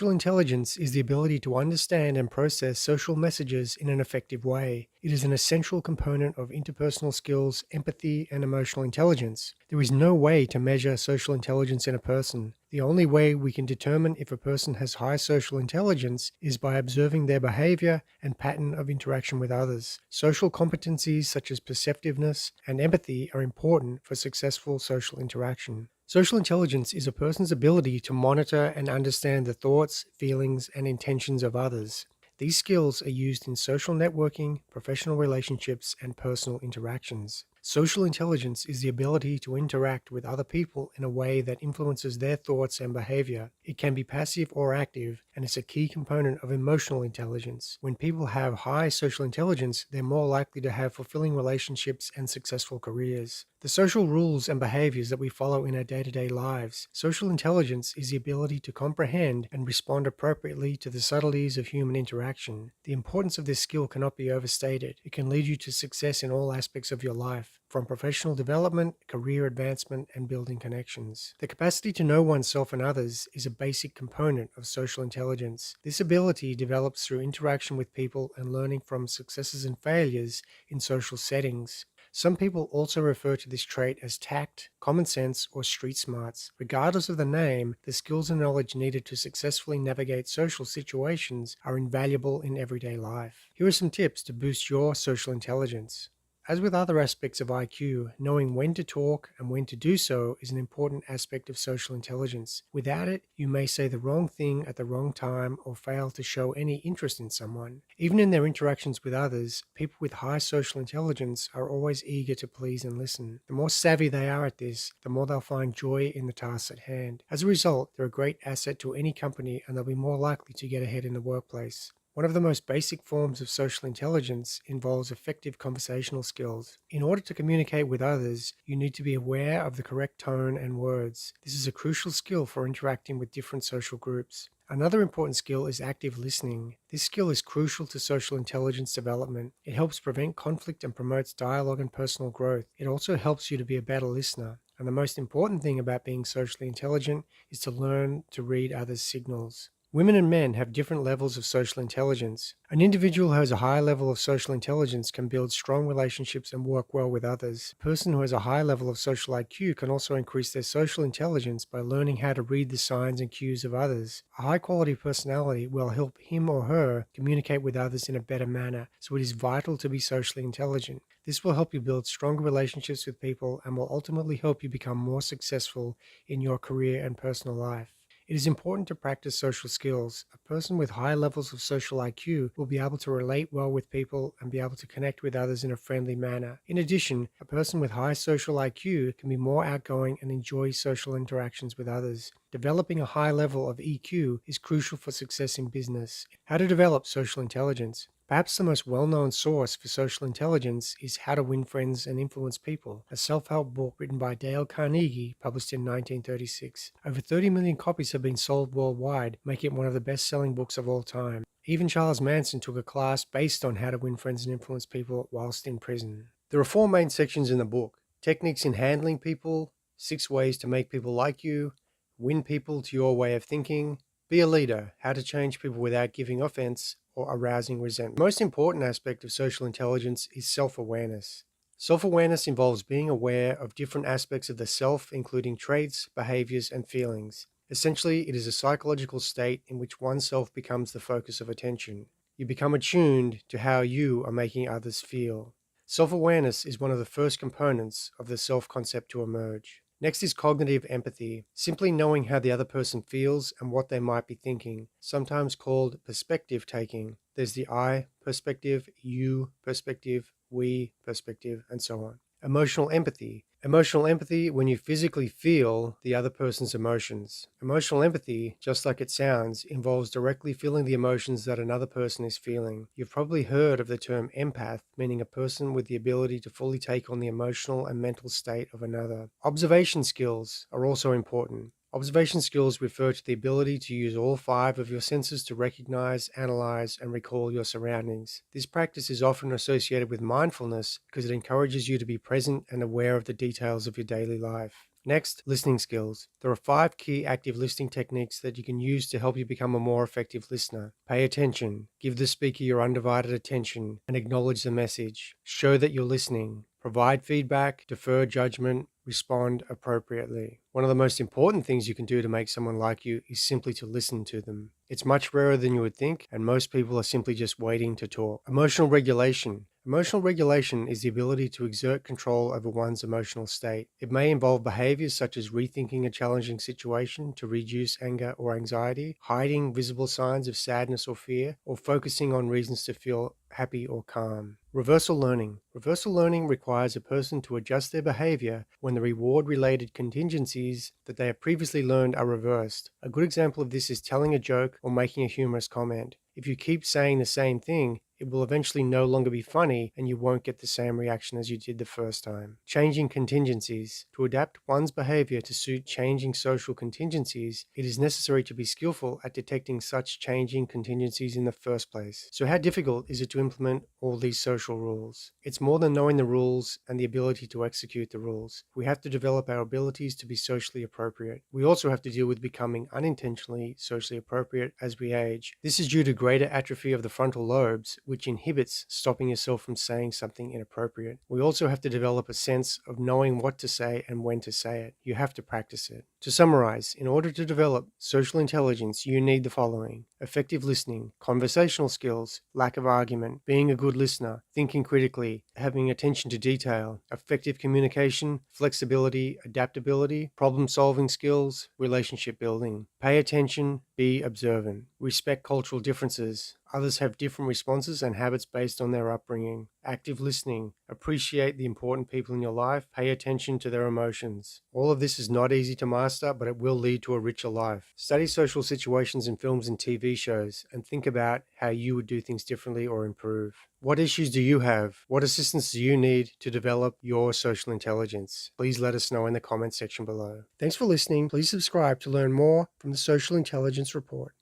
Social intelligence is the ability to understand and process social messages in an effective way. It is an essential component of interpersonal skills, empathy, and emotional intelligence. There is no way to measure social intelligence in a person. The only way we can determine if a person has high social intelligence is by observing their behavior and pattern of interaction with others. Social competencies such as perceptiveness and empathy are important for successful social interaction. Social intelligence is a person's ability to monitor and understand the thoughts, feelings, and intentions of others. These skills are used in social networking, professional relationships, and personal interactions. Social intelligence is the ability to interact with other people in a way that influences their thoughts and behavior. It can be passive or active, and is a key component of emotional intelligence. When people have high social intelligence, they're more likely to have fulfilling relationships and successful careers. The social rules and behaviors that we follow in our day-to-day lives. Social intelligence is the ability to comprehend and respond appropriately to the subtleties of human interaction. The importance of this skill cannot be overstated. It can lead you to success in all aspects of your life, from professional development, career advancement, and building connections. The capacity to know oneself and others is a basic component of social intelligence. This ability develops through interaction with people and learning from successes and failures in social settings. Some people also refer to this trait as tact, common sense, or street smarts. Regardless of the name, the skills and knowledge needed to successfully navigate social situations are invaluable in everyday life. Here are some tips to boost your social intelligence. As with other aspects of IQ, knowing when to talk and when to do so is an important aspect of social intelligence. Without it, you may say the wrong thing at the wrong time or fail to show any interest in someone. Even in their interactions with others, people with high social intelligence are always eager to please and listen. The more savvy they are at this, the more they'll find joy in the tasks at hand. As a result, they're a great asset to any company and they'll be more likely to get ahead in the workplace. One of the most basic forms of social intelligence involves effective conversational skills. In order to communicate with others, you need to be aware of the correct tone and words. This is a crucial skill for interacting with different social groups. Another important skill is active listening. This skill is crucial to social intelligence development. It helps prevent conflict and promotes dialogue and personal growth. It also helps you to be a better listener. And the most important thing about being socially intelligent is to learn to read others' signals. Women and men have different levels of social intelligence. An individual who has a high level of social intelligence can build strong relationships and work well with others. A person who has a high level of social IQ can also increase their social intelligence by learning how to read the signs and cues of others. A high quality personality will help him or her communicate with others in a better manner, so it is vital to be socially intelligent. This will help you build stronger relationships with people and will ultimately help you become more successful in your career and personal life. It is important to practice social skills. A person with high levels of social IQ will be able to relate well with people and be able to connect with others in a friendly manner. In addition, a person with high social IQ can be more outgoing and enjoy social interactions with others. Developing a high level of EQ is crucial for success in business. How to develop social intelligence. Perhaps the most well-known source for social intelligence is How to Win Friends and Influence People, a self-help book written by Dale Carnegie, published in 1936. Over 30 million copies have been sold worldwide, making it one of the best-selling books of all time. Even Charles Manson took a class based on how to win friends and influence people whilst in prison. There are four main sections in the book: techniques in handling people, 6 ways to make people like you, win people to your way of thinking, be a leader, how to change people without giving offense or arousing resentment. The most important aspect of social intelligence is self-awareness. Self-awareness involves being aware of different aspects of the self, including traits, behaviors, and feelings. Essentially, it is a psychological state in which oneself becomes the focus of attention. You become attuned to how you are making others feel. Self-awareness is one of the first components of the self-concept to emerge. Next is cognitive empathy, simply knowing how the other person feels and what they might be thinking, sometimes called perspective taking. There's the I perspective, you perspective, we perspective, and so on. Emotional empathy. Emotional empathy when you physically feel the other person's emotions. Emotional empathy, just like it sounds, involves directly feeling the emotions that another person is feeling. You've probably heard of the term empath, meaning a person with the ability to fully take on the emotional and mental state of another. Observation skills are also important. Observation skills refer to the ability to use all 5 of your senses to recognize, analyze, and recall your surroundings. This practice is often associated with mindfulness because it encourages you to be present and aware of the details of your daily life. Next, listening skills. There are 5 key active listening techniques that you can use to help you become a more effective listener. Pay attention. Give the speaker your undivided attention and acknowledge the message. Show that you're listening. Provide feedback, defer judgment, respond appropriately. One of the most important things you can do to make someone like you is simply to listen to them. It's much rarer than you would think, and most people are simply just waiting to talk. Emotional regulation. Emotional regulation is the ability to exert control over one's emotional state. It may involve behaviors such as rethinking a challenging situation to reduce anger or anxiety, hiding visible signs of sadness or fear, or focusing on reasons to feel happy or calm. Reversal learning. Reversal learning requires a person to adjust their behavior when the reward-related contingencies that they have previously learned are reversed. A good example of this is telling a joke or making a humorous comment. If you keep saying the same thing, it will eventually no longer be funny and you won't get the same reaction as you did the first time. Changing contingencies. To adapt one's behavior to suit changing social contingencies, it is necessary to be skillful at detecting such changing contingencies in the first place. So how difficult is it to implement all these social rules? It's more than knowing the rules and the ability to execute the rules. We have to develop our abilities to be socially appropriate. We also have to deal with becoming unintentionally socially appropriate as we age. This is due to greater atrophy of the frontal lobes, which inhibits stopping yourself from saying something inappropriate. We also have to develop a sense of knowing what to say and when to say it. You have to practice it. To summarize, in order to develop social intelligence, you need the following: effective listening, conversational skills, lack of argument, being a good listener, thinking critically, having attention to detail, effective communication, flexibility, adaptability, problem-solving skills, relationship building. Pay attention, be observant, respect cultural differences. Others have different responses and habits based on their upbringing. Active listening. Appreciate the important people in your life. Pay attention to their emotions. All of this is not easy to master, but it will lead to a richer life. Study social situations in films and TV shows and think about how you would do things differently or improve. What issues do you have? What assistance do you need to develop your social intelligence? Please let us know in the comments section below. Thanks for listening. Please subscribe to learn more from the Social Intelligence Report.